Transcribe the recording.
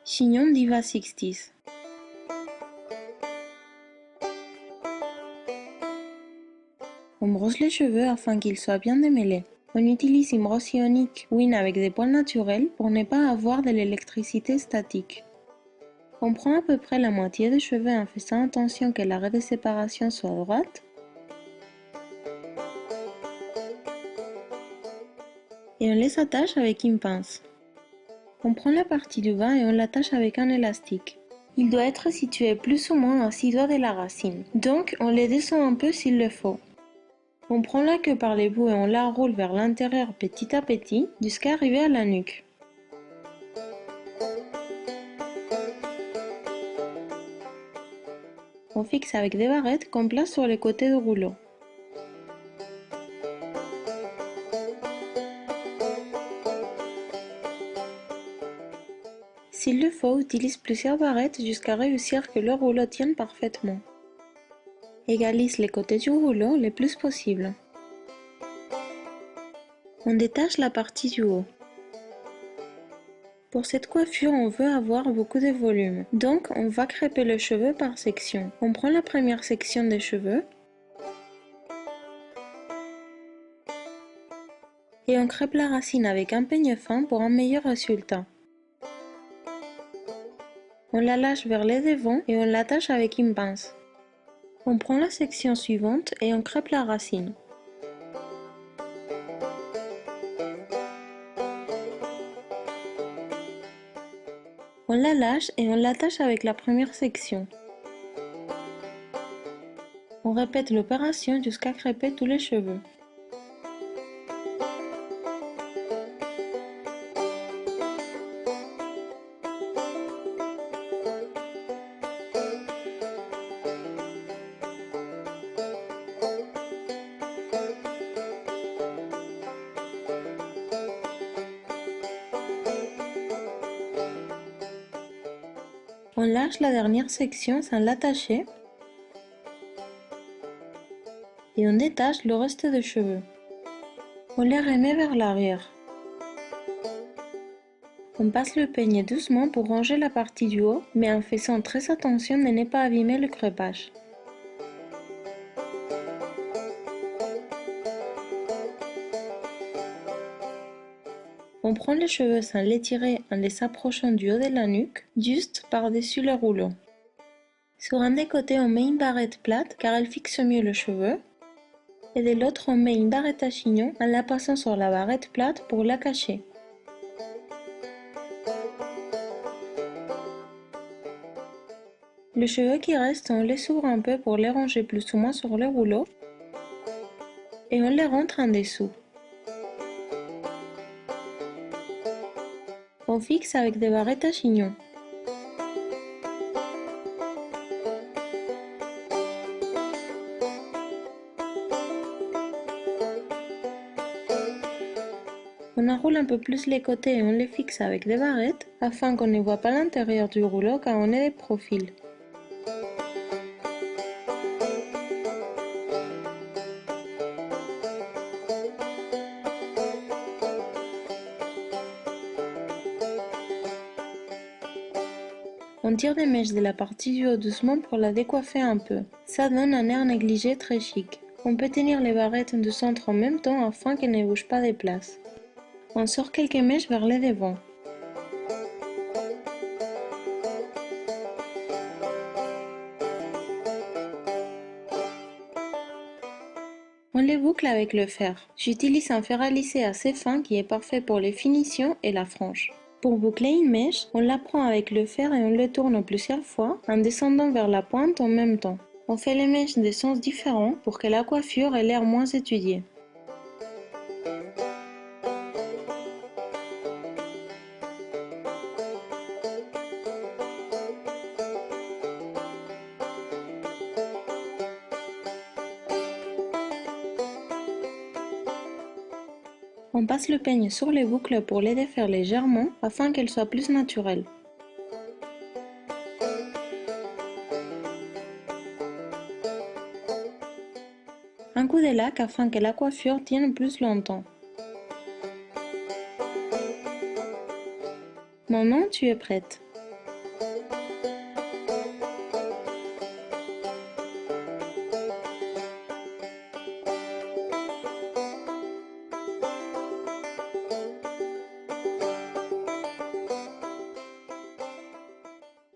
Chignon Diva 60s. On brosse les cheveux afin qu'ils soient bien démêlés. On utilise une brosse ionique ou une avec des poils naturels pour ne pas avoir de l'électricité statique. On prend à peu près la moitié des cheveux en faisant attention que l'arrêt de séparation soit droite. Et on les attache avec une pince. On prend la partie du bas et on l'attache avec un élastique. Il doit être situé plus ou moins à 6 doigts de la racine, donc on les descend un peu s'il le faut. On prend la queue par les bouts et on la roule vers l'intérieur petit à petit jusqu'à arriver à la nuque. On fixe avec des barrettes qu'on place sur les côtés du rouleau. S'il le faut, utilise plusieurs barrettes jusqu'à réussir que le rouleau tienne parfaitement. Égalise les côtés du rouleau le plus possible. On détache la partie du haut. Pour cette coiffure, on veut avoir beaucoup de volume, donc on va crêper le cheveu par section. On prend la première section des cheveux et on crêpe la racine avec un peigne fin pour un meilleur résultat. On la lâche vers les devants et on l'attache avec une pince. On prend la section suivante et on crêpe la racine. On la lâche et on l'attache avec la première section. On répète l'opération jusqu'à crêper tous les cheveux. On lâche la dernière section sans l'attacher et on détache le reste des cheveux. On les remet vers l'arrière. On passe le peigne doucement pour ranger la partie du haut, mais en faisant très attention de ne pas abîmer le crêpage. On prend les cheveux sans les tirer en les approchant du haut de la nuque, juste par-dessus le rouleau. Sur un des côtés, on met une barrette plate car elle fixe mieux le cheveu, et de l'autre, on met une barrette à chignon en la passant sur la barrette plate pour la cacher. Les cheveux qui restent, on les ouvre un peu pour les ranger plus ou moins sur le rouleau, et on les rentre en dessous. On fixe avec des barrettes à chignon. On enroule un peu plus les côtés et on les fixe avec des barrettes afin qu'on ne voit pas l'intérieur du rouleau quand on est de profil. On tire des mèches de la partie du haut doucement pour la décoiffer un peu. Ça donne un air négligé très chic. On peut tenir les barrettes du centre en même temps afin qu'elles ne bougent pas de place. On sort quelques mèches vers les devants. On les boucle avec le fer. J'utilise un fer à lisser assez fin qui est parfait pour les finitions et la frange. Pour boucler une mèche, on la prend avec le fer et on le tourne plusieurs fois en descendant vers la pointe en même temps. On fait les mèches de sens différents pour que la coiffure ait l'air moins étudiée. On passe le peigne sur les boucles pour les défaire légèrement afin qu'elles soient plus naturelles. Un coup de laque afin que la coiffure tienne plus longtemps. Maintenant, tu es prête.